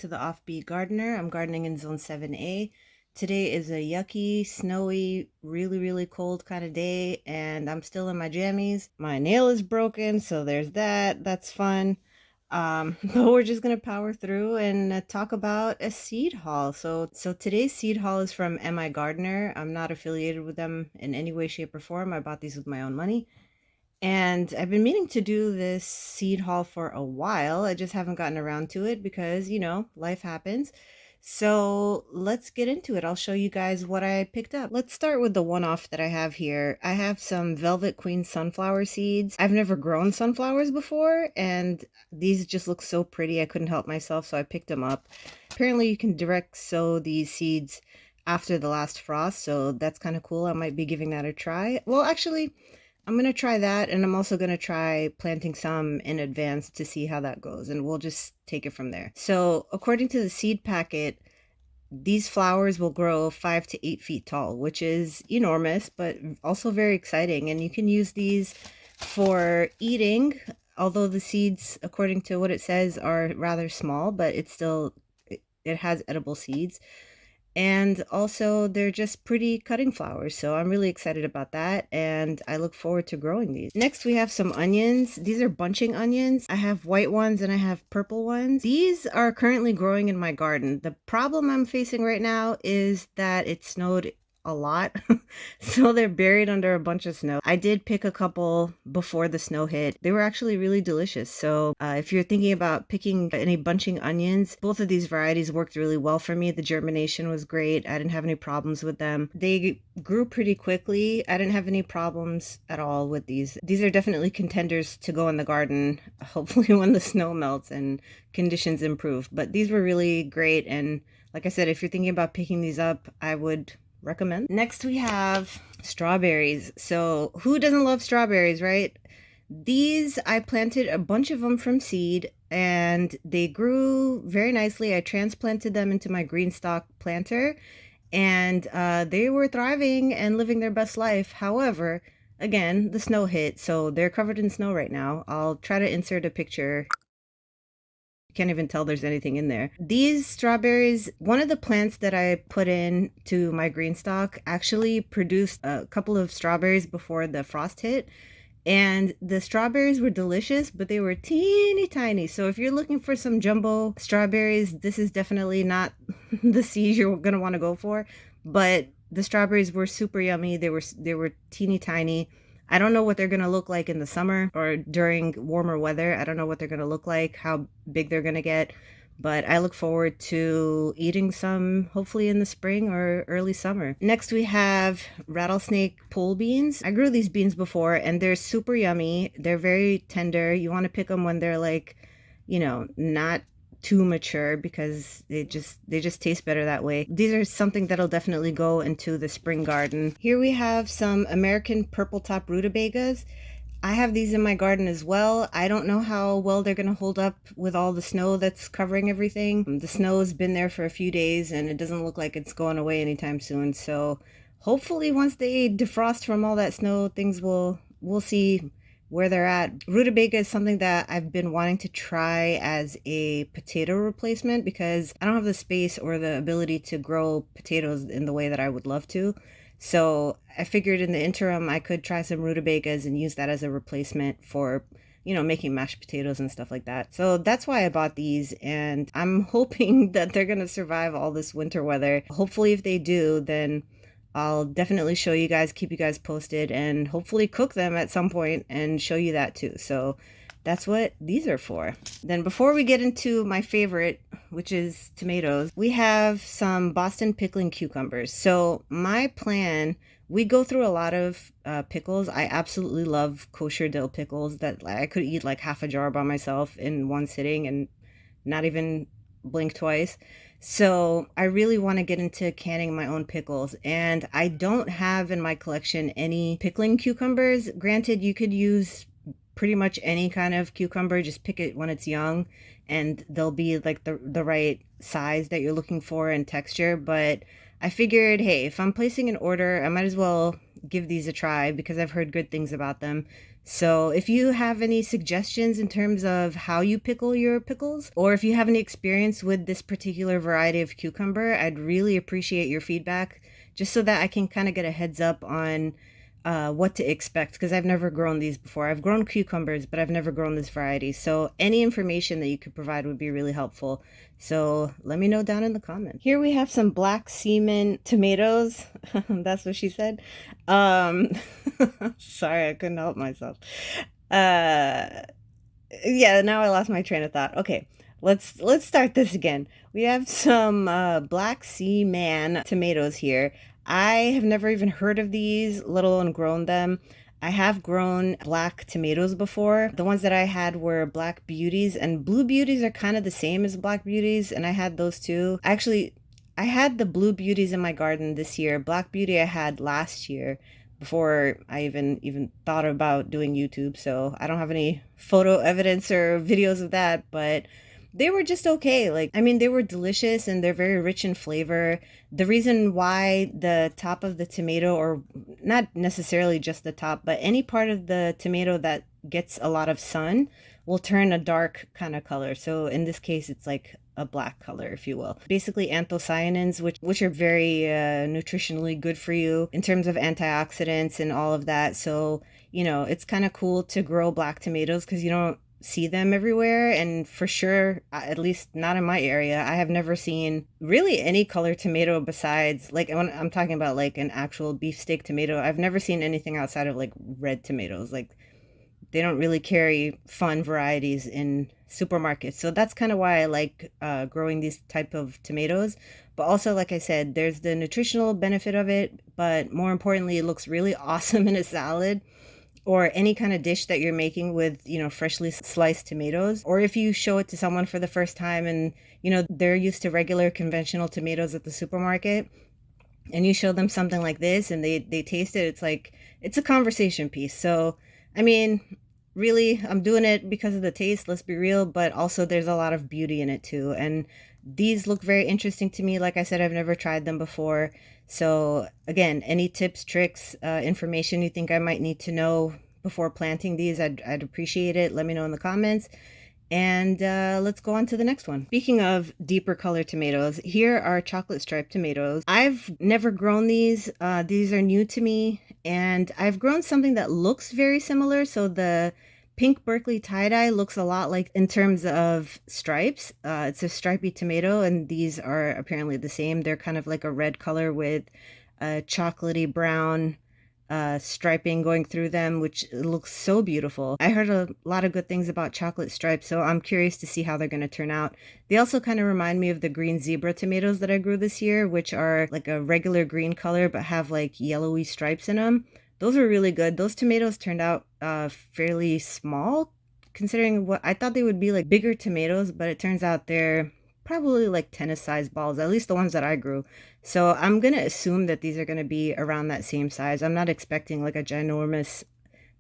to the Offbeat Gardener. I'm gardening in Zone 7A. Today is a yucky, snowy, really cold kind of day, and I'm still in my jammies. My nail is broken, so there's that. That's fun. But we're just gonna power through and talk about a seed haul. So today's seed haul is from MIgardener. I'm not affiliated with them in any way, shape, or form. I bought these with my own money. And I've been meaning to do this seed haul for a while. I just haven't gotten around to it because, life happens. So let's get into it. I'll show you guys what I picked up. Let's start with the one-off that I have here. I have some Velvet Queen sunflower seeds. I've never grown sunflowers before, and these just look so pretty. I couldn't help myself, so I picked them up. Apparently you can direct sow these seeds after the last frost, so that's kind of cool. I might be giving that a try. Well, actually, I'm going to try that, and I'm also going to try planting some in advance to see how that goes, and we'll just take it from there. So according to the seed packet, these flowers will grow 5 to 8 feet tall, which is enormous, but also very exciting. And you can use these for eating, although the seeds, according to what it says, are rather small, but it has edible seeds. And also they're just pretty cutting flowers, so I'm really excited about that, and I look forward to growing these. Next we have some onions. These are bunching onions. I have white ones and I have purple ones. These are currently growing in my garden. The problem I'm facing right now is that it snowed a lot, so they're buried under a bunch of snow. I did pick a couple before the snow hit. They were actually really delicious. So if you're thinking about picking any bunching onions, both of these varieties worked really well for me. The germination was great. I didn't have any problems with them. They grew pretty quickly. I didn't have any problems at all with these. These are definitely contenders to go in the garden, hopefully when the snow melts and conditions improve. But these were really great, and like I said, if you're thinking about picking these up, I would recommend. Next we have strawberries. So who doesn't love strawberries, right? These, I planted a bunch of them from seed and they grew very nicely. I transplanted them into my green stalk planter, and they were thriving and living their best life. However, again, the snow hit, so they're covered in snow right now. I'll try to insert a picture. Can't even tell there's anything in there. These strawberries, one of the plants that I put in to my green stalk actually produced a couple of strawberries before the frost hit, and the strawberries were delicious, but they were teeny tiny. So if you're looking for some jumbo strawberries, this is definitely not the seeds you're gonna want to go for. But the strawberries were super yummy. They were teeny tiny. I don't know what they're going to look like in the summer or during warmer weather. I don't know what they're going to look like, how big they're going to get, but I look forward to eating some hopefully in the spring or early summer. Next we have rattlesnake pole beans. I grew these beans before and they're super yummy. They're very tender. You want to pick them when they're like, not too mature, because they just taste better that way. These are something that'll definitely go into the spring garden. Here we have some American purple top rutabagas. I have these in my garden as well. I don't know how well they're gonna hold up with all the snow that's covering everything. The snow has been there for a few days and it doesn't look like it's going away anytime soon. So hopefully once they defrost from all that snow, we'll see where they're at. Rutabaga is something that I've been wanting to try as a potato replacement because I don't have the space or the ability to grow potatoes in the way that I would love to. So I figured in the interim I could try some rutabagas and use that as a replacement for, making mashed potatoes and stuff like that. So that's why I bought these, and I'm hoping that they're gonna survive all this winter weather. Hopefully if they do, then I'll definitely show you guys, keep you guys posted, and hopefully cook them at some point and show you that too. So that's what these are for. Then before we get into my favorite, which is tomatoes, we have some Boston pickling cucumbers. So my plan, we go through a lot of pickles. I absolutely love kosher dill pickles that I could eat like half a jar by myself in one sitting and not even blink twice. So I really want to get into canning my own pickles, and I don't have in my collection any pickling cucumbers. Granted, you could use pretty much any kind of cucumber, just pick it when it's young and they'll be like the right size that you're looking for and texture. But I figured, hey, if I'm placing an order, I might as well give these a try because I've heard good things about them. So if you have any suggestions in terms of how you pickle your pickles, or if you have any experience with this particular variety of cucumber, I'd really appreciate your feedback, just so that I can kind of get a heads up on what to expect, because I've never grown these before. I've grown cucumbers, but I've never grown this variety. So any information that you could provide would be really helpful. So let me know down in the comments. Here we have some black Seaman tomatoes. That's what she said. Um, sorry, I couldn't help myself. Uh, yeah, now I lost my train of thought. Okay, let's start this again. We have some black Seaman tomatoes here. I have never even heard of these, let alone grown them. I have grown black tomatoes before. The ones that I had were black beauties, and blue beauties are kind of the same as black beauties, and I had those too. Actually, I had the blue beauties in my garden this year. Black beauty I had last year before I even thought about doing YouTube, so I don't have any photo evidence or videos of that, but they were just okay. Like, I mean, they were delicious and they're very rich in flavor. The reason why the top of the tomato, or not necessarily just the top, but any part of the tomato that gets a lot of sun, will turn a dark kind of color. So in this case, it's like a black color, if you will. Basically anthocyanins, which are very nutritionally good for you in terms of antioxidants and all of that. So, you know, it's kind of cool to grow black tomatoes because you don't see them everywhere. And for sure, at least not in my area, I have never seen really any color tomato besides, like, when I'm talking about like an actual beefsteak tomato, I've never seen anything outside of like red tomatoes. Like, they don't really carry fun varieties in supermarkets. So that's kind of why I like growing these type of tomatoes. But also, like I said, there's the nutritional benefit of it, but more importantly, it looks really awesome in a salad or any kind of dish that you're making with, you know, freshly sliced tomatoes. Or if you show it to someone for the first time and, you know, they're used to regular conventional tomatoes at the supermarket, and you show them something like this and they taste it, it's like, it's a conversation piece. So, I mean, really, I'm doing it because of the taste, let's be real, but also there's a lot of beauty in it too. And these look very interesting to me. Like I said, I've never tried them before. So again, any tips, tricks, information you think I might need to know before planting these, I'd appreciate it. Let me know in the comments. And let's go on to the next one. Speaking of deeper color tomatoes, here are chocolate striped tomatoes. I've never grown these. These are new to me. And I've grown something that looks very similar. So the pink Berkeley tie-dye looks a lot like in terms of stripes. It's a stripy tomato, and these are apparently the same. They're kind of like a red color with a chocolatey brown striping going through them, which looks so beautiful. I heard a lot of good things about chocolate stripes, so I'm curious to see how they're going to turn out. They also kind of remind me of the green zebra tomatoes that I grew this year, which are like a regular green color but have like yellowy stripes in them. Those were really good. Those tomatoes turned out fairly small, considering what I thought they would be, like bigger tomatoes, but it turns out they're probably like tennis-sized balls, at least the ones that I grew. So I'm going to assume that these are going to be around that same size. I'm not expecting like a ginormous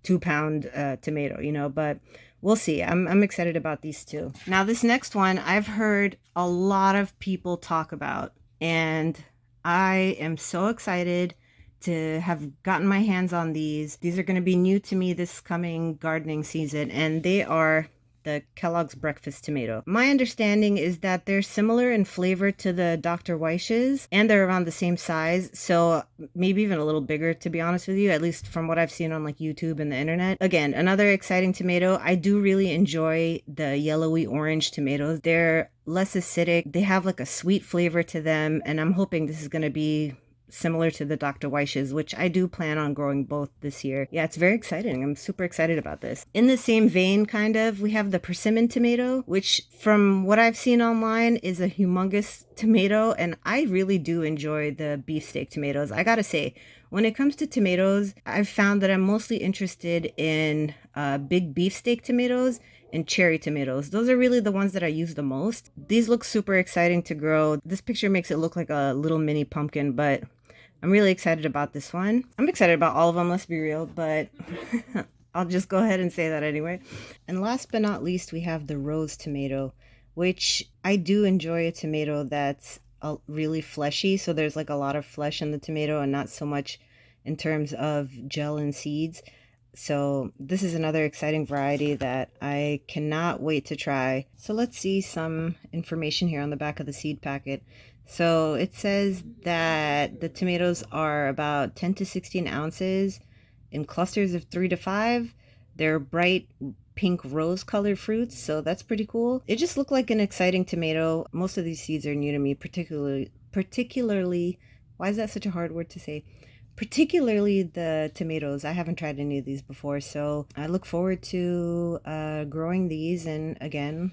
2-pound tomato, you know, but we'll see. I'm excited about these too. Now this next one I've heard a lot of people talk about, and I am so excited to have gotten my hands on these. These are going to be new to me this coming gardening season, and they are the Kellogg's breakfast tomato. My understanding is that they're similar in flavor to the Dr. Weish's, and they're around the same size, so maybe even a little bigger, to be honest with you, at least from what I've seen on like YouTube and the internet. Again, another exciting tomato. I do really enjoy the yellowy orange tomatoes. They're less acidic. They have like a sweet flavor to them, and I'm hoping this is going to be similar to the Dr. Weish's, which I do plan on growing both this year. Yeah, it's very exciting. I'm super excited about this. In the same vein, kind of, we have the Persimmon tomato, which from what I've seen online is a humongous tomato, and I really do enjoy the beefsteak tomatoes. I gotta say, when it comes to tomatoes, I've found that I'm mostly interested in big beefsteak tomatoes and cherry tomatoes. Those are really the ones that I use the most. These look super exciting to grow. This picture makes it look like a little mini pumpkin, but I'm really excited about this one. I'm excited about all of them, let's be real, but I'll just go ahead and say that anyway. And last but not least, we have the rose tomato, which I do enjoy a tomato that's really fleshy. So there's like a lot of flesh in the tomato and not so much in terms of gel and seeds. So this is another exciting variety that I cannot wait to try. So let's see some information here on the back of the seed packet. So it says that the tomatoes are about 10 to 16 ounces in clusters of 3 to 5. They're bright pink rose colored fruits, so that's pretty cool. It just looked like an exciting tomato. Most of these seeds are new to me, particularly, why is that such a hard word to say? Particularly the tomatoes. I haven't tried any of these before, so I look forward to growing these. And again,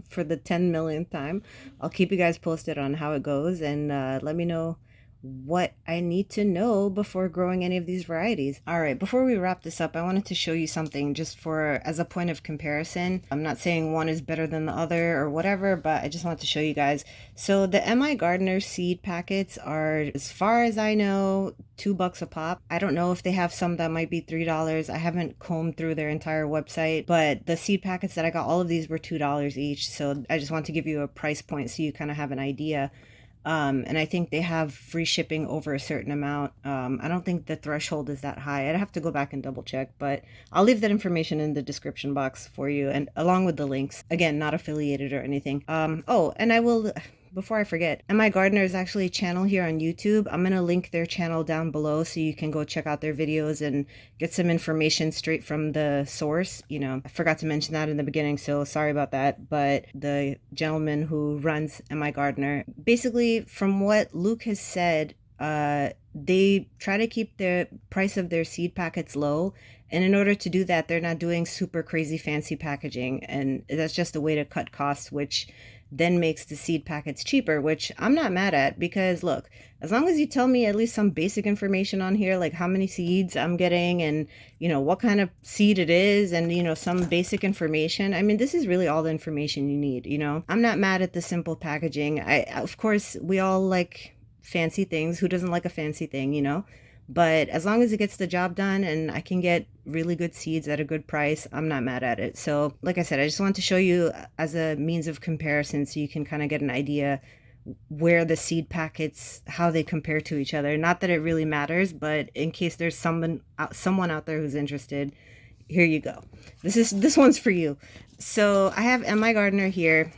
for the 10 millionth time, I'll keep you guys posted on how it goes, and let me know what I need to know before growing any of these varieties. All right, before we wrap this up, I wanted to show you something just for as a point of comparison. I'm not saying one is better than the other or whatever, but I just want to show you guys. So the MIgardener seed packets are, as far as I know, $2 a pop. I don't know if they have some that might be $3. I haven't combed through their entire website, but the seed packets that I got, all of these were $2 each. So I just want to give you a price point so you kind of have an idea. And I think they have free shipping over a certain amount. I don't think the threshold is that high. I'd have to go back and double check, but I'll leave that information in the description box for you, and along with the links. Again, not affiliated or anything. Oh, and I will, before I forget, MIgardener is actually a channel here on YouTube. I'm going to link their channel down below so you can go check out their videos and get some information straight from the source. You know, I forgot to mention that in the beginning, so sorry about that. But the gentleman who runs MIgardener, basically from what Luke has said, they try to keep the price of their seed packets low. And in order to do that, they're not doing super crazy fancy packaging. And that's just a way to cut costs, which then makes the seed packets cheaper, which I'm not mad at, because look, as long as you tell me at least some basic information on here, like how many seeds I'm getting and, you know, what kind of seed it is and, you know, some basic information. I mean, this is really all the information you need, you know. I'm not mad at the simple packaging. Of course, we all like fancy things. Who doesn't like a fancy thing, you know? But as long as it gets the job done and I can get really good seeds at a good price, I'm not mad at it. So like I said, I just wanted to show you as a means of comparison so you can kind of get an idea where the seed packets, how they compare to each other. Not that it really matters, but in case there's someone out there who's interested, here you go. This one's for you. So I have MIgardener here.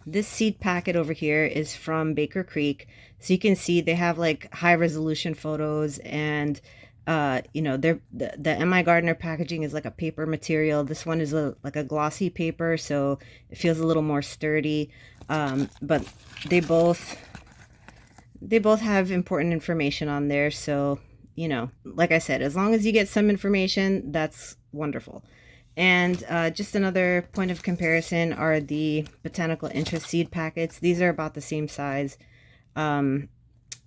This seed packet over here is from Baker Creek. So you can see they have like high resolution photos, and you know, the MIgardener packaging is like a paper material. This one is like a glossy paper, so it feels a little more sturdy. But they both have important information on there. So, you know, like I said, as long as you get some information, that's wonderful. And just another point of comparison are the botanical interest seed packets. These are about the same size.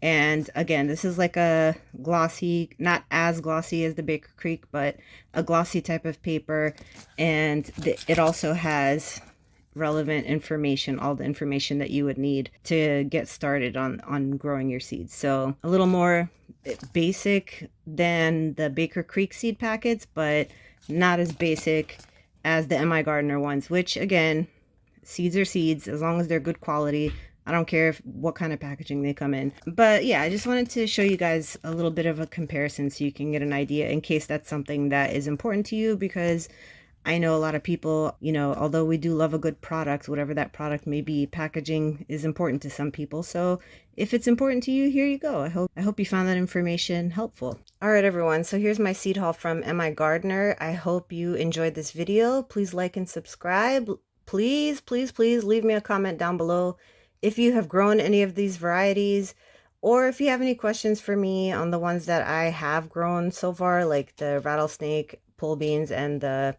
And again, this is like a glossy, not as glossy as the Baker Creek, but a glossy type of paper. And it also has relevant information, all the information that you would need to get started on growing your seeds. So a little more basic than the Baker Creek seed packets, but not as basic as the MIgardener ones, which again, seeds are seeds as long as they're good quality. I don't care what kind of packaging they come in. But yeah, I just wanted to show you guys a little bit of a comparison so you can get an idea in case that's something that is important to you, because I know a lot of people, you know, although we do love a good product, whatever that product may be, packaging is important to some people. So if it's important to you, here you go. I hope you found that information helpful. All right, everyone. So here's my seed haul from MIgardener. I hope you enjoyed this video. Please like and subscribe. Please, please, please leave me a comment down below if you have grown any of these varieties, or if you have any questions for me on the ones that I have grown so far, like the rattlesnake, pole beans, and the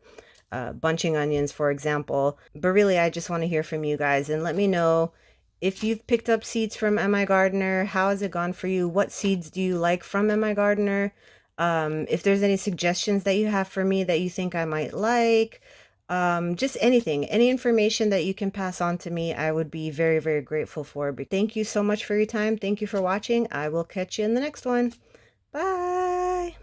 bunching onions, for example. But really, I just want to hear from you guys and let me know if you've picked up seeds from MIgardener. How has it gone for you? What seeds do you like from MIgardener? If there's any suggestions that you have for me that you think I might like, just anything, any information that you can pass on to me, I would be very, very grateful for. But thank you so much for your time. Thank you for watching. I will catch you in the next one. Bye.